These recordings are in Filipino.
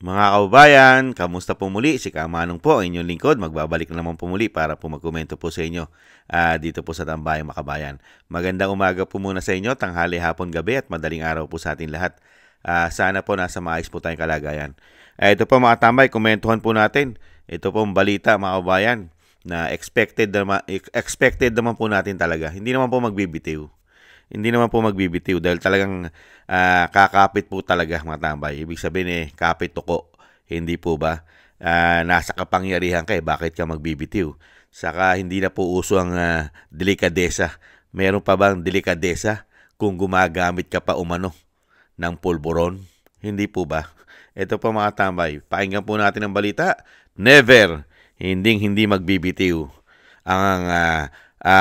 Mga kababayan, kamusta po muli? Si Kamanong po, ang inyong lingkod. Magbabalik na naman po muli para po magkomento po sa inyo dito po sa Tambayang Makabayan. Magandang umaga po muna sa inyo, tanghali, hapon, gabi at madaling araw po sa ating lahat. Sana po nasa maayos po tayong kalagayan. Ito po mga tambay, komentuhan po natin. Ito po ang balita mga kababayan na expected naman po natin talaga. Hindi naman po magbibitiw. Hindi naman po magbibitiw dahil talagang kakapit po talaga mga tambay. Ibig sabihin kapit tuko. Hindi po ba? Nasa kapangyarihan ka bakit ka magbibitiw? Saka hindi na po uso ang delikadesa. Meron pa bang delikadesa kung gumagamit ka pa umano ng pulburon? Hindi po ba? Ito po mga tambay. Pakinggan po natin ang balita. Never, hindi magbibitiw ang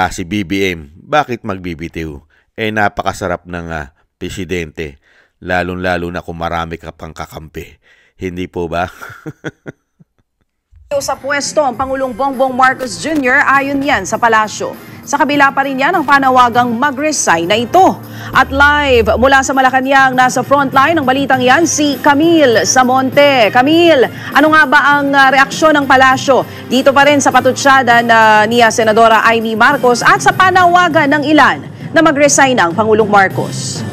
si BBM. Bakit magbibitiw? Napakasarap ng presidente, lalong-lalo na kung marami ka pang kakampi. Hindi po ba? Sa pwesto ang Pangulong Bongbong Marcos Jr. ayon yan sa palasyo. Sa kabila pa rin yan ang panawagang mag-resign na ito. At live mula sa Malacanang, nasa frontline ng balitang yan si Camille Samonte. Camille, ano nga ba ang reaksyon ng palasyo dito pa rin sa patutsyada ni Senadora Amy Marcos at sa panawagan ng ilan na mag-resign ang Pangulong Marcos?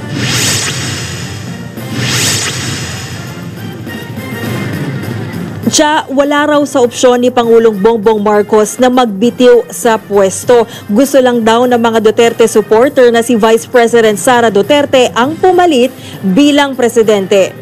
Wala raw sa opsyon ni Pangulong Bongbong Marcos na magbitiw sa pwesto. Gusto lang daw ng mga Duterte supporter na si Vice President Sara Duterte ang pumalit bilang presidente.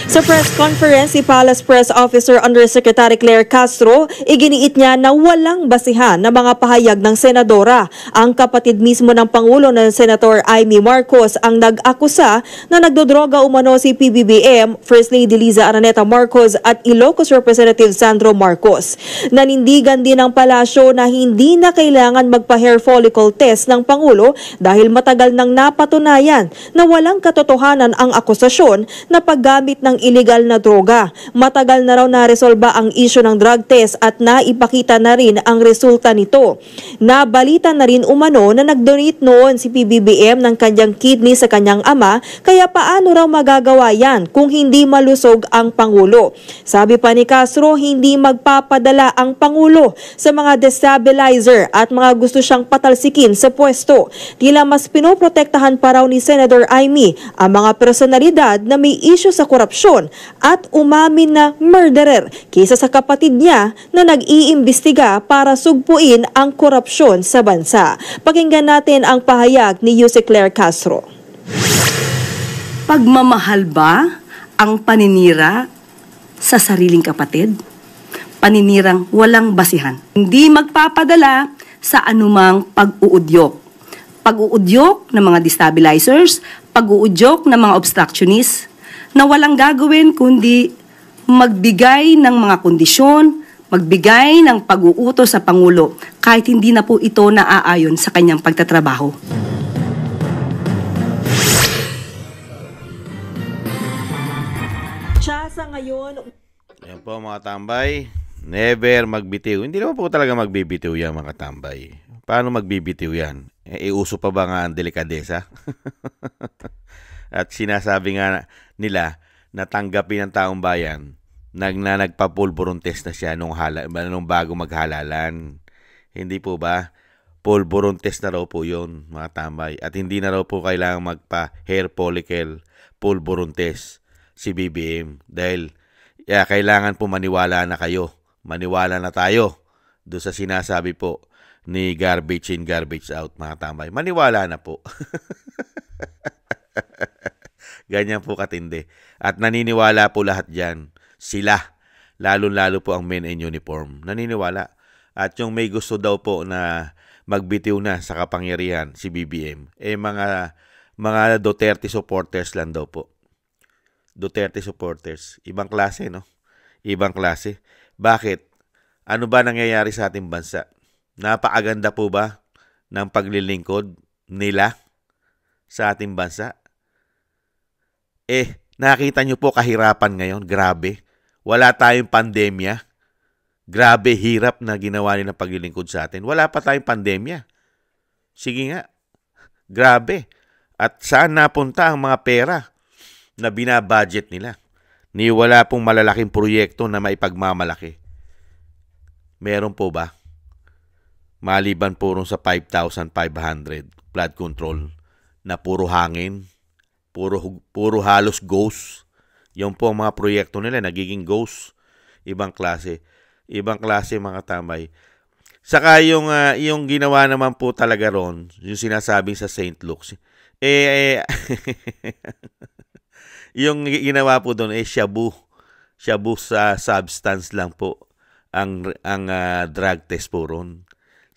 Sa press conference, si Palace Press Officer Undersecretary Claire Castro, iginiit niya na walang basihan ng mga pahayag ng senadora. Ang kapatid mismo ng Pangulo na Senator Amy Marcos ang nag-akusa na nagdodroga umano si PBBM, First Lady Liza Araneta Marcos at Ilocos Representative Sandro Marcos. Nanindigan din ng palasyo na hindi na kailangan magpa-hair follicle test ng Pangulo dahil matagal nang napatunayan na walang katotohanan ang akusasyon na paggamit ng illegal na droga. Matagal na raw naresolba ang isyu ng drug test at naipakita na rin ang resulta nito. Nabalita na rin umano na nag-donate noon si PBBM ng kanyang kidney sa kanyang ama, kaya paano raw magagawa yan kung hindi malusog ang Pangulo? Sabi pa ni Castro, hindi magpapadala ang Pangulo sa mga destabilizer at mga gusto siyang patalsikin sa pwesto. Tila mas pinoprotektahan pa raw ni Senator Amy ang mga personalidad na may isyu sa korupsyon at umamin na murderer kaysa sa kapatid niya na nag-iimbestiga para sugpuin ang korupsyon sa bansa. Pakinggan natin ang pahayag ni Yuse Claire Castro. Pagmamahal ba ang paninira sa sariling kapatid? Paninirang walang basihan. Hindi magpapadala sa anumang pag-uudyok. Pag-uudyok ng mga destabilizers, pag-uudyok ng mga obstructionists, na walang gagawin kundi magbigay ng mga kondisyon, magbigay ng pag-uutos sa Pangulo kahit hindi na po ito naaayon sa kanyang pagtatrabaho. Sa ngayon, Ayan po mga tambay, never magbitiw. Hindi naman po talaga magbibitiw yan mga tambay. Paano magbibitiw yan? Uso pa ba nga ang delikadesa? At sinasabi nga nila na tanggapin ng taong bayan nagpapulburon test na siya nung bago maghalalan. Hindi po ba? Pulburon test na raw po yun, mga tambay. At hindi na raw po kailangang magpa-hair follicle pulburon test si BBM. Dahil kailangan po maniwala na kayo. Maniwala na tayo doon sa sinasabi po ni garbage in, garbage out, mga tambay. Maniwala na po. Ganyan po katindi. At naniniwala po lahat dyan. Sila. Lalo-lalo po ang men in uniform. Naniniwala. At yung may gusto daw po na magbitiw na sa kapangyarihan, si BBM, mga Duterte supporters lang daw po. Duterte supporters. Ibang klase, no? Ibang klase. Bakit? Ano ba nangyayari sa ating bansa? Napakaganda po ba ng paglilingkod nila sa ating bansa? Nakita nyo po kahirapan ngayon. Grabe. Wala tayong pandemya. Grabe, hirap na ginawa nila paglilingkod sa atin. Wala pa tayong pandemya. Sige nga. Grabe. At saan napunta ang mga pera na binabudget nila? Ni wala pong malalaking proyekto na maipagmamalaki. Meron po ba? Maliban po rin sa 5,500 flood control na puro hangin, puro halos ghost. Yung po ang mga proyekto nila, nagiging ghost. Ibang klase mga tambay. Saka yung ginawa naman po talaga ron, yung sinasabing sa St. Luke's, yung ginawa po doon shabu sa substance lang po ang drug test po ron.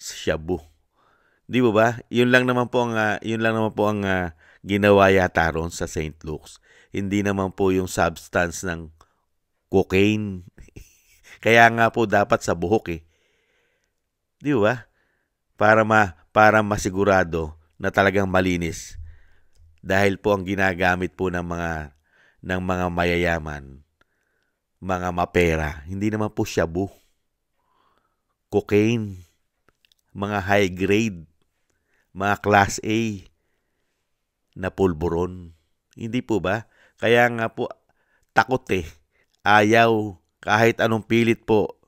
Shabu. Di ba? Yun lang naman po ang ginawa yata ron sa St. Luke's. Hindi naman po yung substance ng cocaine. Kaya nga po dapat sa buhok eh. Di ba? Para masigurado na talagang malinis. Dahil po ang ginagamit po ng mga mayayaman, mga mapera, hindi naman po shabu. Cocaine, mga high grade, mga class A na pulburon. Hindi po ba? Kaya nga po takot eh. Ayaw kahit anong pilit po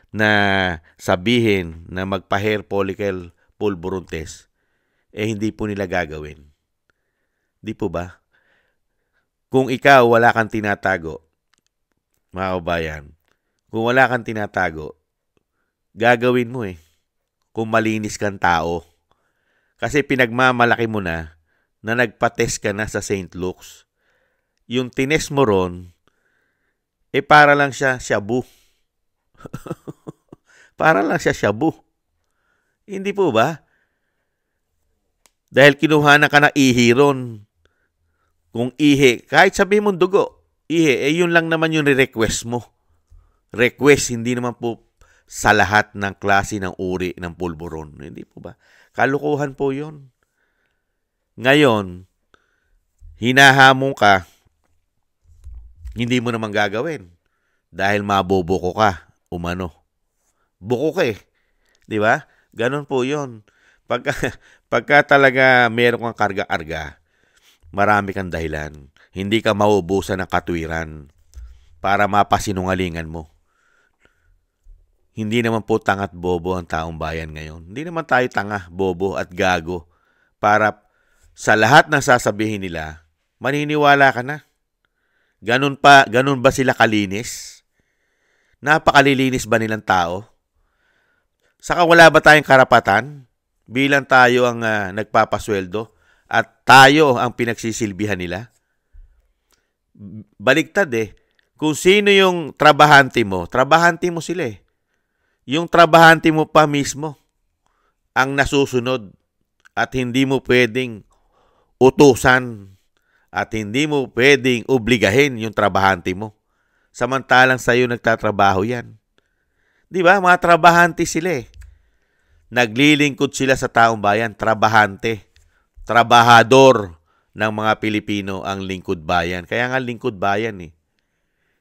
na sabihin na magpa-hair follicle pulburon test, hindi po nila gagawin. Di po ba? Kung ikaw wala kang tinatago, mga kabayan, kung wala kang tinatago, gagawin mo eh. Kung malinis kang tao. Kasi pinagmamalaki mo na nagpa-test ka na sa St. Luke's. Yung tinest mo ron, para lang siya shabu. Para lang siya shabu. Hindi po ba? Dahil kinuhanan ka na ihi ron. Kung ihi, kahit sabihin mong dugo, ihi, yun lang naman yung request mo. Request, hindi naman po sa lahat ng klase ng uri ng pulburon. Hindi po ba? Kalukuhan po yun. Ngayon, hinahamon ka, hindi mo naman gagawin. Dahil mabobuko ka, umano. Buko ka eh. Di ba? Ganon po yun. Pagka talaga meron kang karga-arga, marami kang dahilan. Hindi ka maubusan ng katwiran para mapasinungalingan mo. Hindi naman po tanga't bobo ang taong bayan ngayon. Hindi naman tayo tanga, bobo at gago para sa lahat ng sasabihin nila, maniniwala ka na. Ganun ba sila kalinis? Napakalilinis ba nilang tao? Saka wala ba tayong karapatan bilang tayo ang nagpapasweldo at tayo ang pinagsisilbihan nila? Baliktad eh. Kung sino yung trabahante mo sila eh. Yung trabahante mo pa mismo ang nasusunod at hindi mo pwedeng utusan at hindi mo pwedeng obligahin yung trabahante mo. Samantalang sa'yo nagtatrabaho yan. Di ba? Mga trabahante sila eh. Naglilingkod sila sa taong bayan. Trabahante. Trabahador ng mga Pilipino ang lingkod bayan. Kaya nga lingkod bayan eh.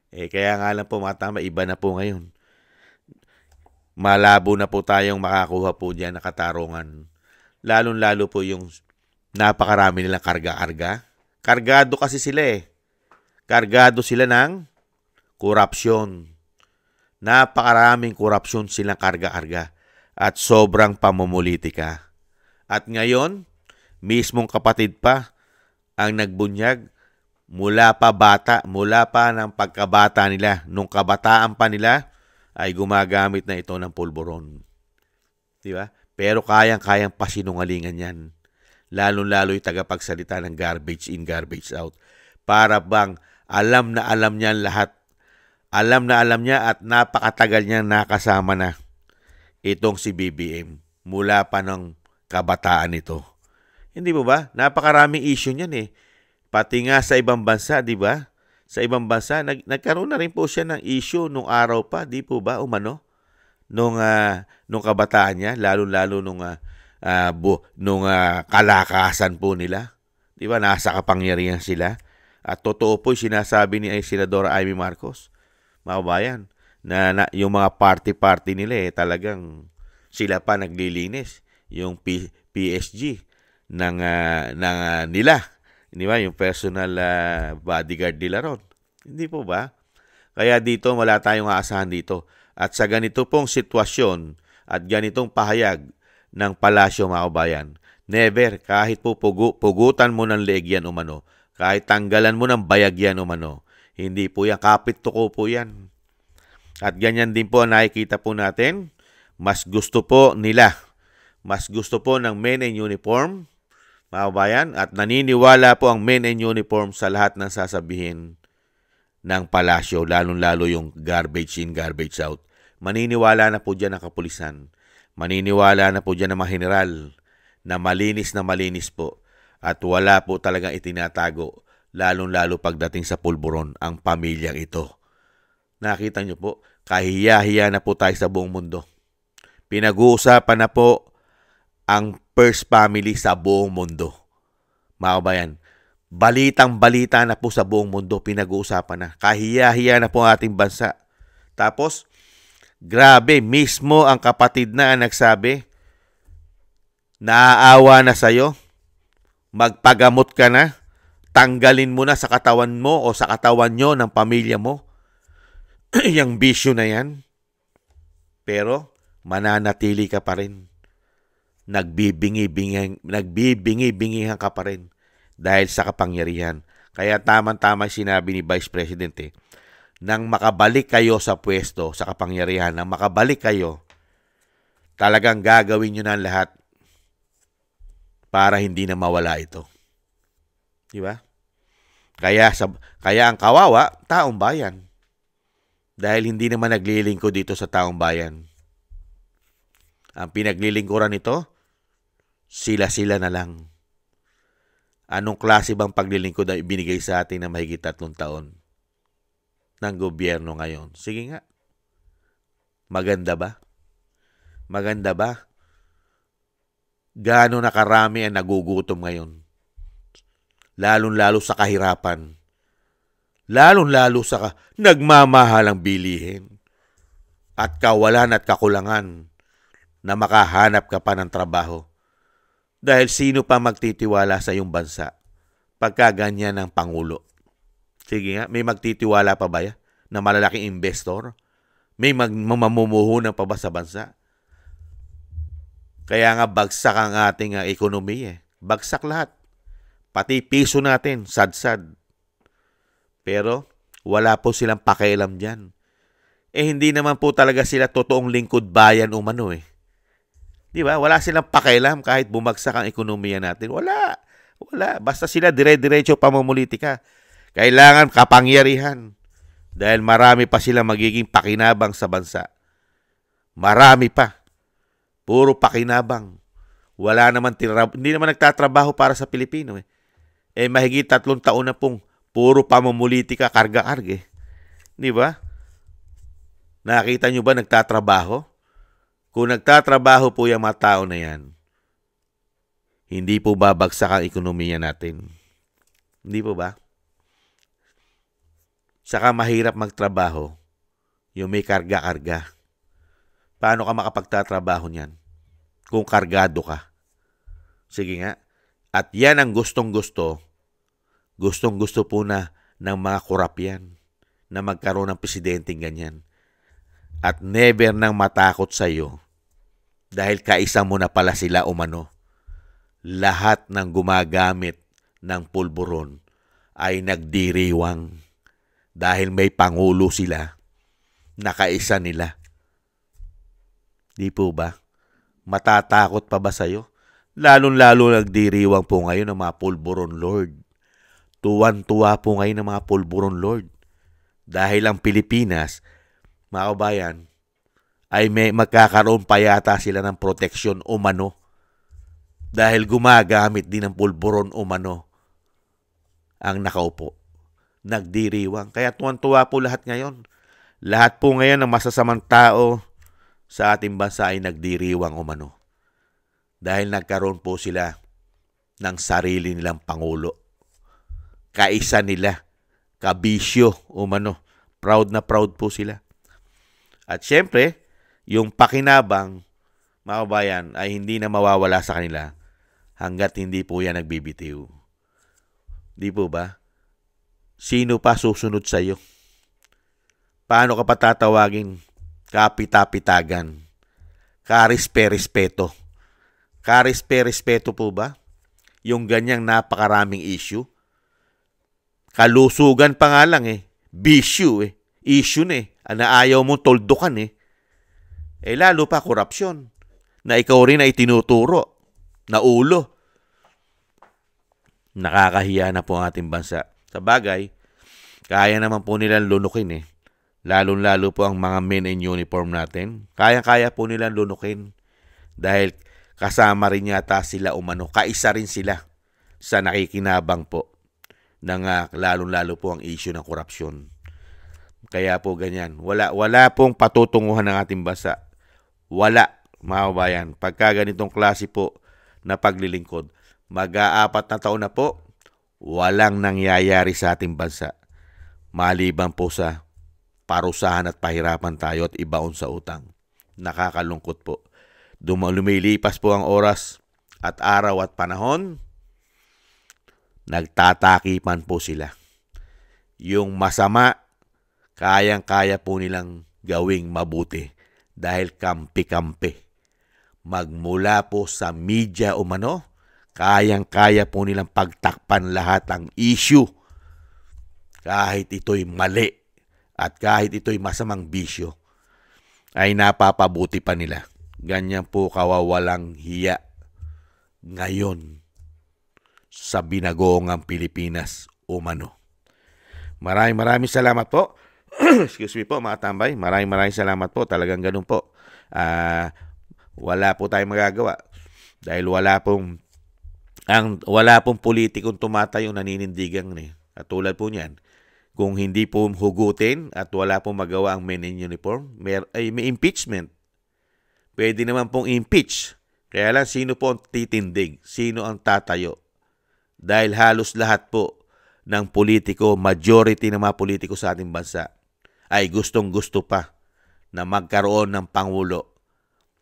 Kaya nga lang po mga tama, iba na po ngayon. Malabo na po tayong makakuha po diyan na katarungan. Lalong-lalo po yung napakarami nilang karga-arga. Kargado kasi sila eh. Kargado sila ng korupsyon. Napakaraming korupsyon silang karga-arga. At sobrang pamumulitika. At ngayon, mismong kapatid pa ang nagbunyag mula pa ng pagkabata nila, nung kabataan pa nila, ay gumagamit na ito ng pulburon. Di ba? Pero kayang-kayang pasinungalingan yan. Lalo-lalo yung tagapagsalita ng garbage in, garbage out. Para bang alam na alam niya lahat. Alam na alam niya at napakatagal niyang nakasama na itong si BBM mula pa ng kabataan nito. Hindi ba? Napakaraming issue niyan eh. Pati nga sa ibang bansa, di ba? Sa ibang bansa, nagkaroon na rin po siya ng issue nung araw pa, di po ba, umano? Nung kabataan niya, lalo-lalo nung kalakasan po nila. Di ba, nasa kapangyarihan sila. At totoo po sinasabi ni Senadora Amy Marcos, mga kabayan, na yung mga party-party nila talagang sila pa naglilinis. Yung PSG ng nila. Di ba? Yung personal bodyguard nila ron. Hindi po ba? Kaya dito wala tayong aasahan dito. At sa ganito pong sitwasyon at ganitong pahayag ng palasyo mga kabayan, never, kahit po pugutan mo ng leeg yan umano, kahit tanggalan mo ng bayag yan umano, hindi po yan, kapit tuko po yan. At ganyan din po nakikita po natin, mas gusto po ng men in uniform, mga kabayan, at naniniwala po ang men in uniform sa lahat ng sasabihin ng palasyo, lalong-lalo yung garbage in, garbage out. Maniniwala na po dyan ang kapulisan. Maniniwala na po dyan ang mga general na malinis po. At wala po talagang itinatago, lalong-lalo pagdating sa pulburon, ang pamilyang ito. Nakita nyo po, kahiya-hiya na po tayo sa buong mundo. Pinag-uusapan na po ang first family sa buong mundo. Mga kabayan, balitang-balita na po sa buong mundo, pinag-uusapan na. Kahiya-hiya na po ang ating bansa. Tapos, grabe, mismo ang kapatid na ang nagsabi, naaawa na sa'yo, magpagamot ka na, tanggalin mo na sa katawan mo o sa katawan nyo ng pamilya mo yung bisyo na yan. Pero, mananatili ka pa rin. Nagbibingi-bingihan ka pa rin dahil sa kapangyarihan. Kaya tamang-tama sinabi ni Vice President nang makabalik kayo sa pwesto, sa kapangyarihan, nang makabalik kayo, talagang gagawin nyo na lahat para hindi na mawala ito. Di ba? Kaya ang kawawa, taong bayan. Dahil hindi naman naglilingkod dito sa taong bayan. Ang pinaglilingkuran nito, sila-sila na lang. Anong klase bang paglilingkod ang ibinigay sa atin na mahigit 3 taon ng gobyerno ngayon? Sige nga. Maganda ba? Maganda ba? Gaano nakarami ang nagugutom ngayon? Lalong-lalo sa kahirapan. Lalong-lalo sa nagmamahalang bilihin. At kawalan at kakulangan na makahanap ka pa ng trabaho. Dahil sino pa magtitiwala sa iyong bansa pagka ganyan ng Pangulo? Sige nga, may magtitiwala pa ba yan na malalaking investor? May mamumuhunan pa ba sa bansa? Kaya nga bagsak ang ating ekonomiya. Bagsak lahat. Pati piso natin, sad-sad. Pero wala po silang pakialam dyan. Hindi naman po talaga sila totoong lingkod bayan umano Di ba? Wala silang pakialam kahit bumagsak ang ekonomiya natin. Wala. Basta sila dire-diretso pamumulitika. Kailangan kapangyarihan. Dahil marami pa sila magiging pakinabang sa bansa. Marami pa. Puro pakinabang. Wala naman hindi naman nagtatrabaho para sa Pilipino mahigit 3 taon na pong puro pamumulitika, karga-karga Di ba? Nakita nyo ba nagtatrabaho? Kung nagtatrabaho po yung mga tao na yan, hindi po babagsak ang ekonomiya natin. Hindi po ba? Saka mahirap magtrabaho yung may karga-karga. Paano ka makapagtatrabaho niyan? Kung kargado ka. Sige nga. At yan ang gustong-gusto. Gustong-gusto po na ng mga korap yan na magkaroon ng presidenteng ganyan. At never nang matakot sa iyo dahil kaisa mo na pala sila umano. Lahat ng gumagamit ng pulburon ay nagdiriwang dahil may pangulo sila na kaisa nila. Di po ba? Matatakot pa ba sa iyo? Lalong-lalo nagdiriwang po ngayon ng mga pulburon Lord. Tuwan-tuwa po ngayon ng mga pulburon Lord. Dahil ang Pilipinas, mga kabayan, ay may magkakaroon pa yata sila ng proteksyon umano. Dahil gumagamit din ng pulburon umano ang nakaupo. Nagdiriwang. Kaya tuwan-tuwa po lahat ngayon. Lahat po ngayon ng masasamang tao sa ating bansa ay nagdiriwang umano. Dahil nagkaroon po sila ng sarili nilang pangulo. Kaisa nila. Kabisyo umano. Proud na proud po sila. At syempre, yung pakinabang, mga kabayan, ay hindi na mawawala sa kanila hanggat hindi po yan nagbibitiw. Di po ba? sino pa susunod sa iyo? Paano ka pa tatawagin? Kapita-pitagan. Karispe-respeto. Karispe-respeto po ba? Yung ganyang napakaraming issue? Kalusugan pa nga lang Bisyo Issue na na ayaw mong toldukan lalo pa korupsyon. Na ikaw rin ay tinuturo. Na ulo. Nakakahiya na po ang ating bansa. Sa bagay, kaya naman po nilang lunukin Lalong-lalo po ang mga men in uniform natin. Kaya-kaya po nilang lunukin. Dahil kasama rin yata sila kaisa rin sila sa nakikinabang po ng lalong-lalo po ang issue ng korupsyon. Kaya po ganyan. Wala pong patutunguhan ng ating bansa. Wala, mga kabayan. Pagka ganitong klase po na paglilingkod, mag-4 na taon na po, walang nangyayari sa ating bansa. Maliban po sa parusahan at pahirapan tayo at ibaon sa utang. Nakakalungkot po. Lumilipas po ang oras at araw at panahon, nagtatakipan po sila. Yung masama, kayang-kaya po nilang gawing mabuti dahil kampi-kampi. Magmula po sa media kayang-kaya po nilang pagtakpan lahat ang issue kahit ito'y mali at kahit ito'y masamang bisyo ay napapabuti pa nila. Ganyan po kawawalang hiya ngayon sa binagoongang Pilipinas Maraming salamat po. Excuse me po mga tambay. Maraming salamat po. Talagang ganun po. Wala po tayong magagawa dahil wala pong politikong tumatayo naninindigan Katulad po niyan. Kung hindi po hugutin at wala pong magawa ang men in uniform, may impeachment. Pwede naman pong impeach. Kaya lang, sino po ang titindig? Sino ang tatayo? Dahil halos lahat po ng politiko, majority ng mga politiko sa ating bansa, ay gustong-gusto pa na magkaroon ng pangulo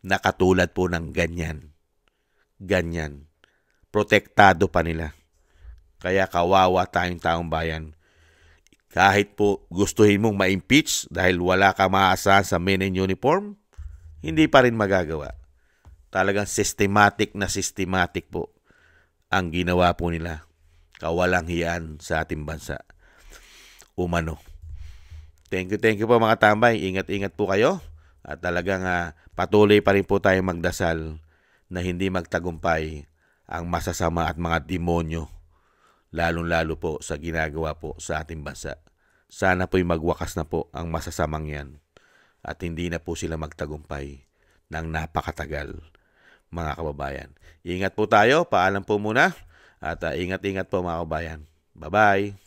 na katulad po ng ganyan. Ganyan. Protektado pa nila. Kaya kawawa tayong taong bayan. Kahit po gustuhin mong ma-impeach dahil wala ka maasahan sa men in uniform, hindi pa rin magagawa. Talagang systematic po ang ginawa po nila. Kawalang hiyaan sa ating bansa. Thank you po mga tambay. Ingat-ingat po kayo. At talagang patuloy pa rin po tayong magdasal na hindi magtagumpay ang masasama at mga demonyo. Lalong-lalo po sa ginagawa po sa ating bansa. Sana po'y magwakas na po ang masasamang yan at hindi na po sila magtagumpay ng napakatagal, mga kababayan. Ingat po tayo, paalam po muna at ingat-ingat po mga kababayan. Bye-bye!